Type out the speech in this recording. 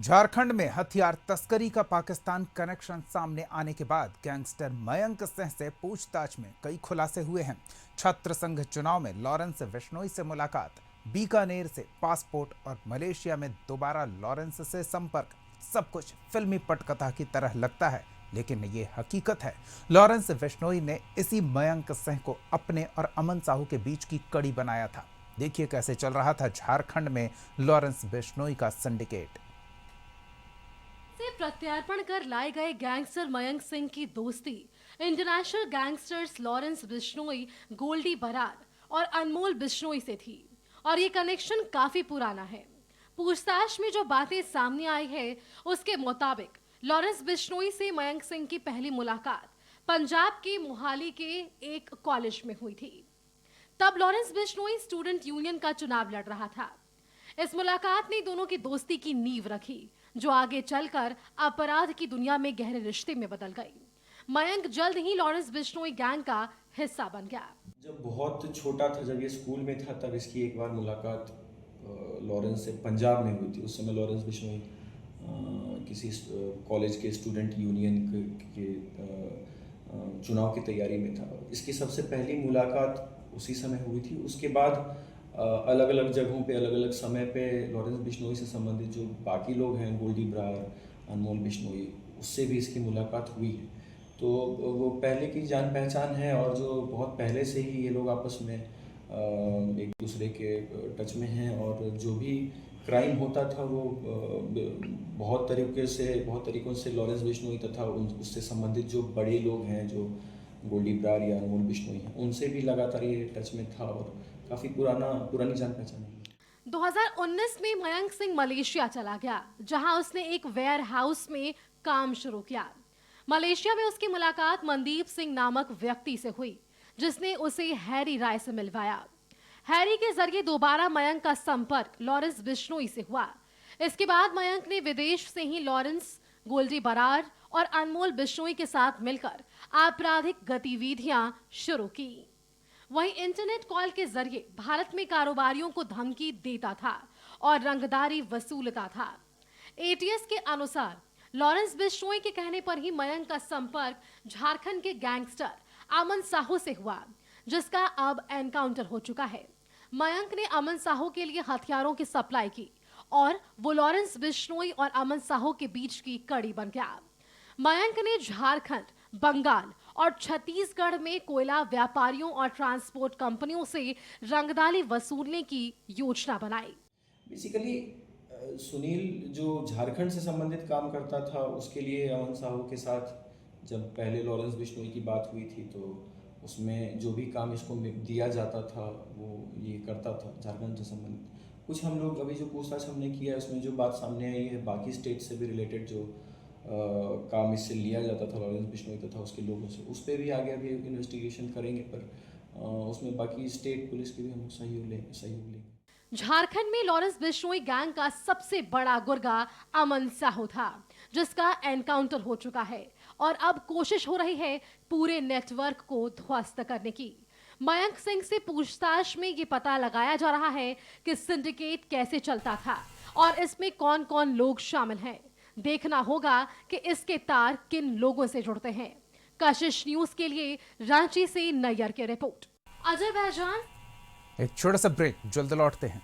झारखंड में हथियार तस्करी का पाकिस्तान कनेक्शन सामने आने के बाद गैंगस्टर मयंक सिंह से पूछताछ में कई खुलासे हुए हैं। छात्र संघ चुनाव में लॉरेंस बिश्नोई से मुलाकात, बीकानेर से पासपोर्ट और मलेशिया में दोबारा लॉरेंस से संपर्क, सब कुछ फिल्मी पटकथा की तरह लगता है, लेकिन ये हकीकत है। लॉरेंस बिश्नोई ने इसी मयंक सिंह को अपने और अमन साहू के बीच की कड़ी बनाया था। देखिए कैसे चल रहा था झारखंड में लॉरेंस बिश्नोई का सिंडिकेट। से प्रत्यार्पण कर लाए गए गैंगस्टर मयंक सिंह की दोस्ती इंटरनेशनल गैंगस्टर्स लॉरेंस बिश्नोई, गोल्डी बरार और अनमोल बिश्नोई से थी और ये कनेक्शन काफी पुराना है। पूछताछ में जो बातें सामने आई है उसके मुताबिक लॉरेंस बिश्नोई से मयंक सिंह की पहली मुलाकात पंजाब के मोहाली के एक कॉलेज में हुई थी। तब लॉरेंस बिश्नोई स्टूडेंट यूनियन का चुनाव लड़ रहा था। इस मुलाकात ने दोनों की दोस्ती की नींव रखी, जो आगे चलकर अपराध की दुनिया में गहरे रिश्ते में बदल गई। मयंक जल्द ही लॉरेंस बिश्नोई गैंग का हिस्सा बन गया। जब बहुत छोटा था, जब ये स्कूल में था, तब इसकी एक बार मुलाकात लॉरेंस से पंजाब में हुई थी। उस समय लॉरेंस बिश्नोई किसी कॉलेज के स्टूडेंट यूनियन के चुनाव की तैयारी में था। इसकी सबसे पहली मुलाकात उसी समय हुई थी। उसके बाद अलग अलग जगहों पे, अलग अलग समय पे लॉरेंस बिश्नोई से संबंधित जो बाकी लोग हैं, गोल्डी बरार, अनमोल बिश्नोई, उससे भी इसकी मुलाकात हुई है। तो वो पहले की जान पहचान है और जो बहुत पहले से ही ये लोग आपस में एक दूसरे के टच में हैं और जो भी क्राइम होता था वो बहुत तरीकों से लॉरेंस बिश्नोई तथा उससे संबंधित जो बड़े लोग हैं, जो गोल्डी बरार या अनमोल बिश्नोई हैं, उनसे भी लगातार ये टच में था और काफ़ी पुरानी जान पहचान है। 2019 में मयंक सिंह मलेशिया चला गया, जहां उसने एक वेयर हाउस में काम शुरू किया। मलेशिया में उसकी मुलाकात मनदीप सिंह नामक व्यक्ति से हुई, जिसने उसे हैरी राय से मिलवाया। हैरी के जरिए दोबारा मयंक का संपर्क लॉरेंस बिश्नोई से हुआ। इसके बाद मयंक ने विदेश से ही लॉरेंस, गोल्डी बरार और अनमोल बिश्नोई के साथ मिलकर आपराधिक गतिविधियां शुरू की। वहीं इंटरनेट कॉल के जरिए भारत में कारोबारियों को धमकी देता था और रंगदारी वसूलता था। एटीएस के अनुसार लॉरेंस बिश्नोई के कहने पर ही मयंक का संपर्क झारखंड के गैंगस्टर अमन साहू से हुआ, जिसका अब एनकाउंटर हो चुका है। मयंक ने अमन साहू के लिए हथियारों की सप्लाई की और वो लॉरेंस बिश्नोई और अमन साहू के बीच की कड़ी बन गया। मयंक ने झारखंड, बंगाल और छत्तीसगढ़ में कोयला व्यापारियों और ट्रांसपोर्ट कंपनियों से रंगदारी वसूलने की योजना बनाई। बेसिकली सुनील जो झारखंड से संबंधित काम करता था, उसके लिए अमन साहू के साथ जब पहले लॉरेंस बिश्नोई की बात हुई थी, तो उसमें जो भी काम इसको दिया जाता था वो ये करता था झारखंड से संबंधित। कुछ हम लोग अभी जो पूछताछ हमने किया है, उसमें जो बात सामने आई है, बाकी स्टेट से भी रिलेटेड जो काम इससे लिया जाता था लॉरेंस बिश्नोई तथा उसके लोगों से, उस पर भी आगे अभी इन्वेस्टिगेशन करेंगे, पर उसमें बाकी स्टेट पुलिस के भी हम सहयोग लेंगे। झारखंड में लॉरेंस बिश्नोई गैंग का सबसे बड़ा गुर्गा अमन साहू था, जिसका एनकाउंटर हो चुका है और अब कोशिश हो रही है पूरे नेटवर्क को ध्वस्त करने की। मयंक सिंह से पूछताछ में ये पता लगाया जा रहा है कि सिंडिकेट कैसे चलता था और इसमें कौन कौन लोग शामिल हैं। देखना होगा कि इसके तार किन लोगों से जुड़ते हैं। कशिश न्यूज के लिए रांची से नैयर की रिपोर्ट। अजय भाईजान, एक छोटा सा ब्रेक, जल्द लौटते हैं।